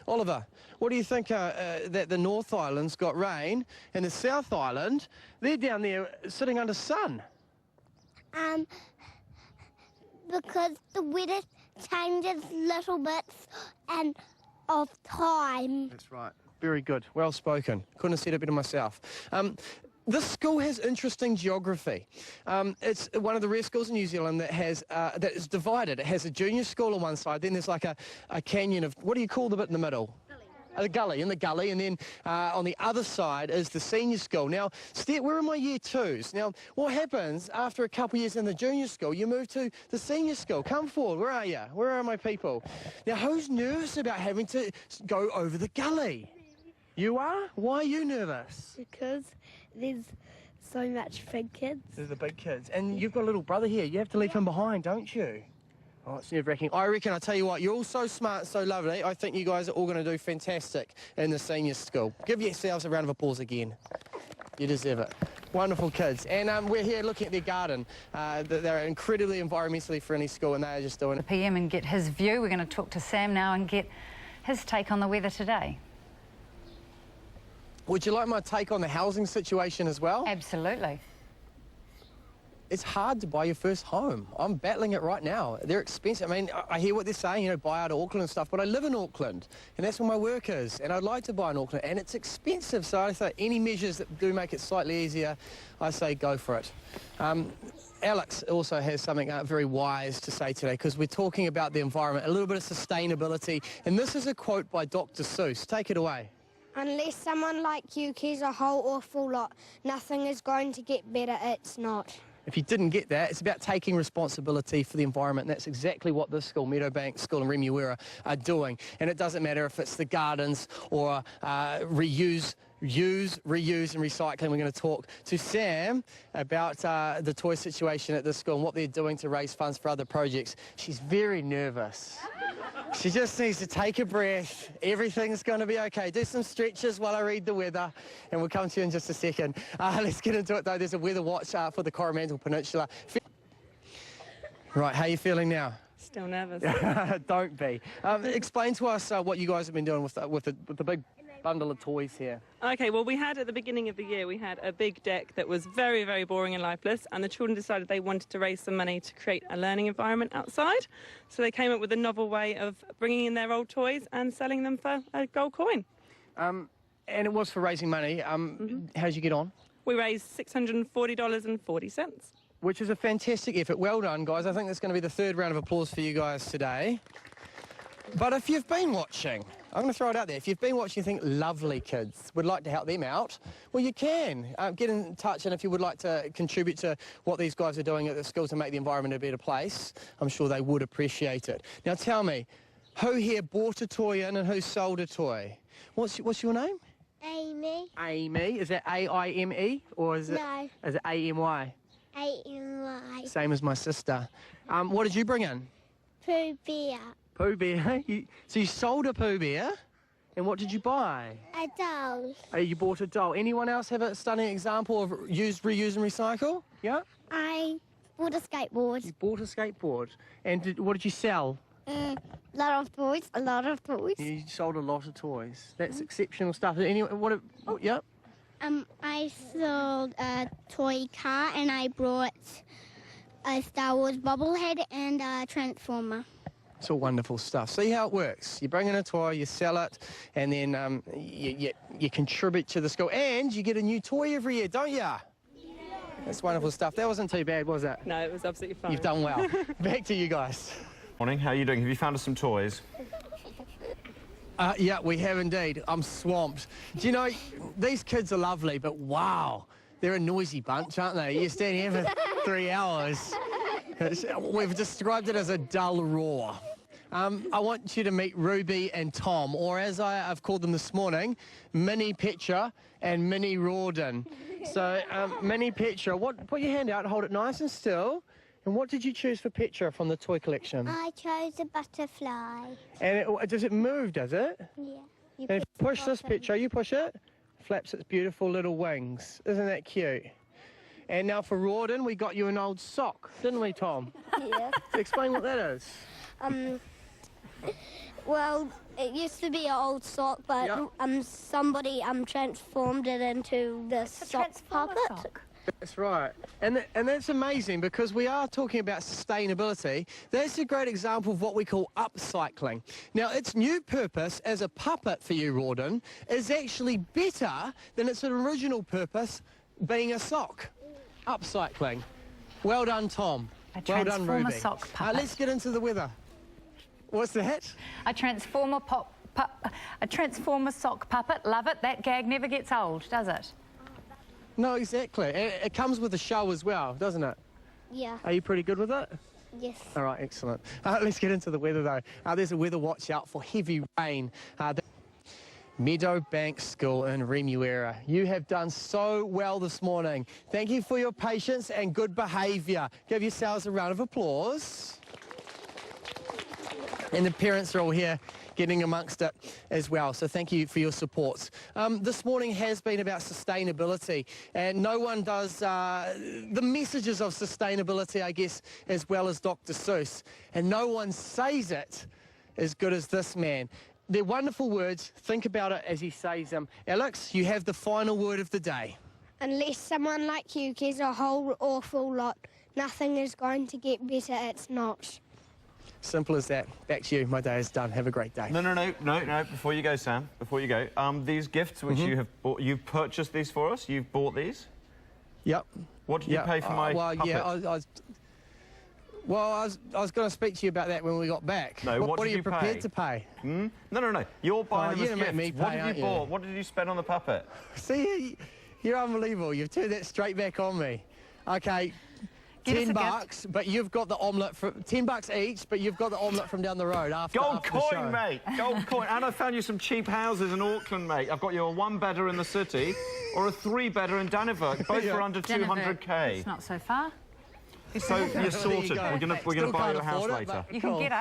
Oliver, what do you think that the North Island's got rain and the South Island, they're down there sitting under sun? Because the weather changes little bits and of time. That's right. Very good. Well spoken. Couldn't have said it better myself. This school has interesting geography. It's one of the rare schools in New Zealand that has that is divided. It has a junior school on one side, then there's like a canyon of, what do you call the bit in the middle? The gully, and then on the other side is the senior school. Now, we're in my year twos. Now, what happens after a couple of years in the junior school, you move to the senior school. Come forward, where are you? Where are my people? Now, who's nervous about having to go over the gully? You are? Why are you nervous? Because there's so much big kids. There's the big kids. And you've got a little brother here. You have to leave him behind, don't you? Oh, it's nerve-wracking. I reckon, I tell you what, you're all so smart, so lovely. I think you guys are all going to do fantastic in the senior school. Give yourselves a round of applause again. You deserve it. Wonderful kids. And we're here looking at their garden. They're an incredibly environmentally friendly school, and they are just doing it. PM and get his view. We're going to talk to Sam now and get his take on the weather today. Would you like my take on the housing situation as well? Absolutely. It's hard to buy your first home. I'm battling it right now. They're expensive. I mean, I hear what they're saying, you know, buy out of Auckland and stuff, but I live in Auckland, and that's where my work is, and I'd like to buy in Auckland, and it's expensive, so I say any measures that do make it slightly easier, I say go for it. Alex also has something very wise to say today, because we're talking about the environment, a little bit of sustainability, and this is a quote by Dr. Seuss. Take it away. Unless someone like you cares a whole awful lot, nothing is going to get better. It's not. If you didn't get that, it's about taking responsibility for the environment. And that's exactly what this school, Meadowbank School in Remuera, are doing. And it doesn't matter if it's the gardens or reuse, reuse and recycling. We're going to talk to Sam about the toy situation at this school and what they're doing to raise funds for other projects. She's very nervous. She just needs to take a breath. Everything's going to be okay. Do some stretches while I read the weather, and we'll come to you in just a second. Let's get into it, though. There's a weather watch for the Coromandel Peninsula. Right, how are you feeling now? Still nervous. Don't be. Explain to us what you guys have been doing with the big bundle of toys here. Okay, well, we had at the beginning of the year, we had a big deck that was very, very boring and lifeless, and the children decided they wanted to raise some money to create a learning environment outside. So they came up with a novel way of bringing in their old toys and selling them for a gold coin. And it was for raising money. How'd you get on? We raised $640.40. Which is a fantastic effort. Well done, guys. I think that's going to be the third round of applause for you guys today. But if you've been watching, I'm going to throw it out there. If you've been watching, you think, lovely kids, would like to help them out, well, you can. Get in touch, and if you would like to contribute to what these guys are doing at the school to make the environment a better place, I'm sure they would appreciate it. Now, tell me, who here bought a toy in and who sold a toy? What's your name? Amy. Amy. Is that A-I-M-E, or is it A-M-Y? A-M-Y. Same as my sister. What did you bring in? Pooh Bear. Pooh Bear. So you sold a Pooh Bear, and what did you buy? A doll. Oh, you bought a doll. Anyone else have a stunning example of use, reuse and recycle? Yeah? I bought a skateboard. You bought a skateboard. And what did you sell? A lot of toys. You sold a lot of toys. That's exceptional stuff. Yeah? I sold a toy car, and I brought a Star Wars bobblehead and a Transformer. It's all wonderful stuff. See how it works. You bring in a toy, you sell it, and then you contribute to the school, and you get a new toy every year, don't you? Yeah. That's wonderful stuff. That wasn't too bad, was it? No, it was absolutely fine. You've done well. Back to you guys. Morning, how are you doing? Have you found us some toys? Yeah, we have indeed. I'm swamped. Do you know, these kids are lovely, but wow, they're a noisy bunch, aren't they? You stand here for 3 hours. We've described it as a dull roar. I want you to meet Ruby and Tom, or as I've called them this morning, Mini Petra and Mini Rawdon. So, Mini Petra, put your hand out, hold it nice and still. And what did you choose for Petra from the toy collection? I chose a butterfly. And does it move, does it? Yeah. And if you push this Petra, you push it, flaps its beautiful little wings. Isn't that cute? And now for Rawdon, we got you an old sock, didn't we, Tom? Yeah. Explain what that is. Well, it used to be an old sock, but somebody transformed it into the sock puppet. Sock. That's right. And that's amazing because we are talking about sustainability. That's a great example of what we call upcycling. Now, its new purpose as a puppet for you, Rawdon, is actually better than its original purpose being a sock. Upcycling. Well done, Tom. Well done, transformer Ruby. sock puppet. Let's get into the weather. What's that? A transformer sock puppet. Love it. That gag never gets old, does it? No, exactly. It comes with a show as well, doesn't it? Yeah. Are you pretty good with it? Yes. All right, excellent. Let's get into the weather, though. There's a weather watch out for heavy rain. Meadowbank School in Remuera. You have done so well this morning. Thank you for your patience and good behaviour. Give yourselves a round of applause. And the parents are all here getting amongst it as well. So thank you for your supports. This morning has been about sustainability, and no one does the messages of sustainability, I guess, as well as Dr. Seuss. And no one says it as good as this man. They're wonderful words. Think about it as he says them. Alex, you have the final word of the day. Unless someone like you cares a whole awful lot, nothing is going to get better. It's not. Simple as that. Back to you. My day is done. Have a great day. No. Before you go, Sam, before you go, these gifts which you have bought, you've purchased these for us? You've bought these? Yep. What did you pay for my puppet? Yeah, I was going to speak to you about that when we got back. No, what are did you you prepared pay? to pay? No. You're buying you're this gonna gift. make me What pay, did aren't you you? bought? What did you spend on the puppet? See, you're unbelievable. You've turned that straight back on me. Okay. Give us a $10, but you've got the omelette for $10 each, but you've got the omelette from down the road after. Gold after the show. coin, mate. Gold coin. And I found you some cheap houses in Auckland, mate. I've got you a one-bedder in the city or a three-bedder in Dannevirke, both for under 200k. It's not so far. So you're sorted. go. We're gonna Still buy you can't a house afford it, later. but You can cool. get up.